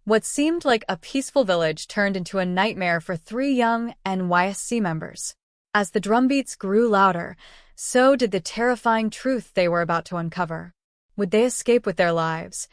What seemed like a peaceful village turned into a nightmare for 3 young NYSC members. As the drumbeats grew louder, so did the terrifying truth they were about to uncover. Would they escape with their lives,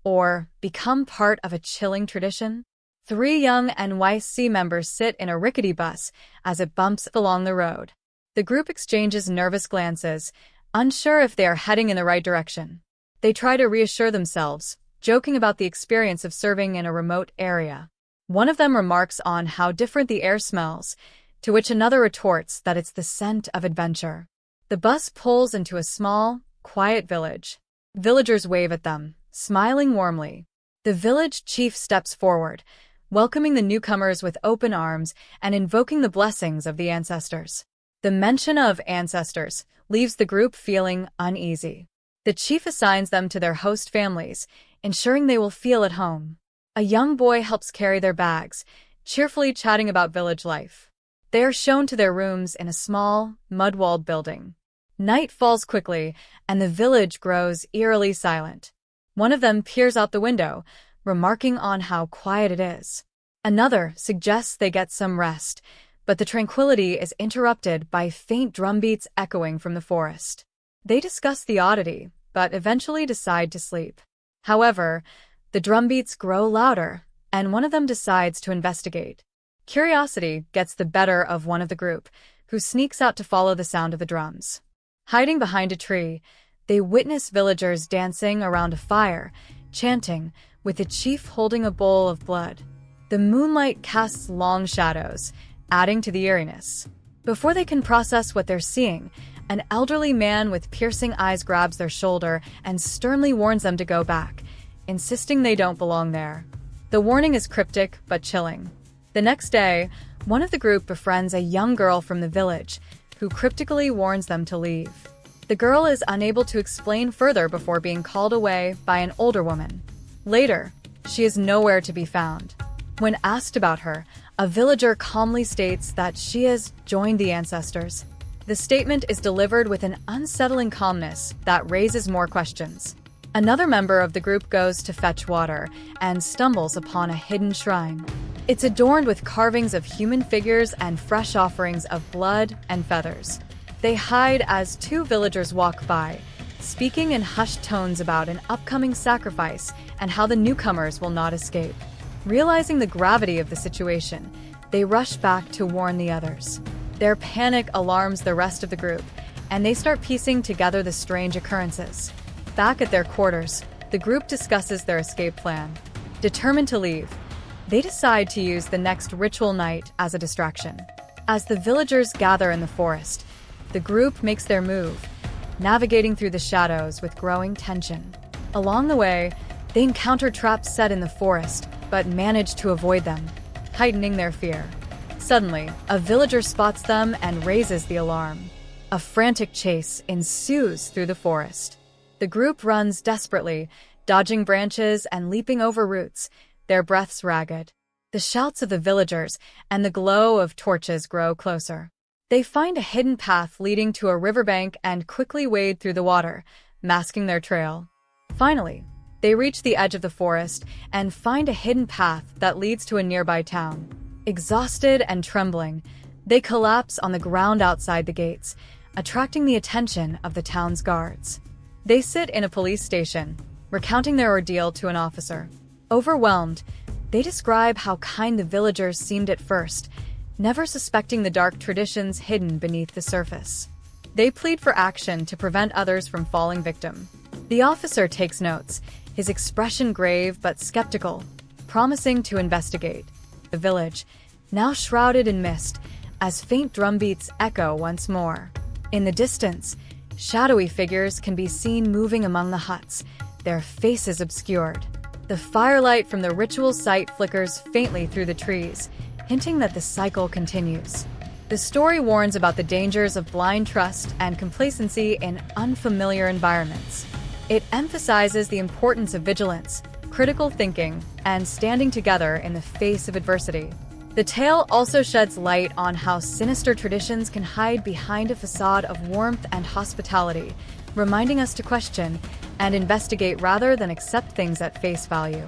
or become part of a chilling tradition? 3 young NYSC members sit in a rickety bus as it bumps along the road. The group exchanges nervous glances, unsure if they are heading in the right direction. They try to reassure themselves, joking about the experience of serving in a remote area. One of them remarks on how different the air smells, to which another retorts that it's the scent of adventure. The bus pulls into a small, quiet village. Villagers wave at them, smiling warmly. The village chief steps forward, welcoming the newcomers with open arms and invoking the blessings of the ancestors. The mention of ancestors leaves the group feeling uneasy. The chief assigns them to their host families, ensuring they will feel at home. A young boy helps carry their bags, cheerfully chatting about village life. They are shown to their rooms in a small, mud-walled building. Night falls quickly, and the village grows eerily silent. One of them peers out the window, remarking on how quiet it is. Another suggests they get some rest, but the tranquility is interrupted by faint drumbeats echoing from the forest. They discuss the oddity, but eventually decide to sleep. However, the drumbeats grow louder, and one of them decides to investigate. Curiosity gets the better of one of the group, who sneaks out to follow the sound of the drums. Hiding behind a tree, they witness villagers dancing around a fire, chanting, with the chief holding a bowl of blood. The moonlight casts long shadows, adding to the eeriness. Before they can process what they're seeing, an elderly man with piercing eyes grabs their shoulder and sternly warns them to go back, insisting they don't belong there. The warning is cryptic but chilling. The next day, one of the group befriends a young girl from the village, who cryptically warns them to leave. The girl is unable to explain further before being called away by an older woman. Later, she is nowhere to be found. When asked about her, a villager calmly states that she has joined the ancestors. The statement is delivered with an unsettling calmness that raises more questions. Another member of the group goes to fetch water and stumbles upon a hidden shrine. It's adorned with carvings of human figures and fresh offerings of blood and feathers. They hide as 2 villagers walk by, speaking in hushed tones about an upcoming sacrifice and how the newcomers will not escape. Realizing the gravity of the situation, they rush back to warn the others. Their panic alarms the rest of the group, and they start piecing together the strange occurrences. Back at their quarters, the group discusses their escape plan. Determined to leave, they decide to use the next ritual night as a distraction. As the villagers gather in the forest, the group makes their move, navigating through the shadows with growing tension. Along the way, they encounter traps set in the forest, but manage to avoid them, heightening their fear. Suddenly, a villager spots them and raises the alarm. A frantic chase ensues through the forest. The group runs desperately, dodging branches and leaping over roots, their breaths ragged. The shouts of the villagers and the glow of torches grow closer. They find a hidden path leading to a riverbank and quickly wade through the water, masking their trail. Finally, they reach the edge of the forest and find a hidden path that leads to a nearby town. Exhausted and trembling, they collapse on the ground outside the gates, attracting the attention of the town's guards. They sit in a police station, recounting their ordeal to an officer. Overwhelmed, they describe how kind the villagers seemed at first, never suspecting the dark traditions hidden beneath the surface. They plead for action to prevent others from falling victim. The officer takes notes, his expression grave but skeptical, promising to investigate. The village, now shrouded in mist, as faint drumbeats echo once more. In the distance, shadowy figures can be seen moving among the huts, their faces obscured. The firelight from the ritual site flickers faintly through the trees, hinting that the cycle continues. The story warns about the dangers of blind trust and complacency in unfamiliar environments. It emphasizes the importance of vigilance, critical thinking, and standing together in the face of adversity. The tale also sheds light on how sinister traditions can hide behind a facade of warmth and hospitality, reminding us to question and investigate rather than accept things at face value.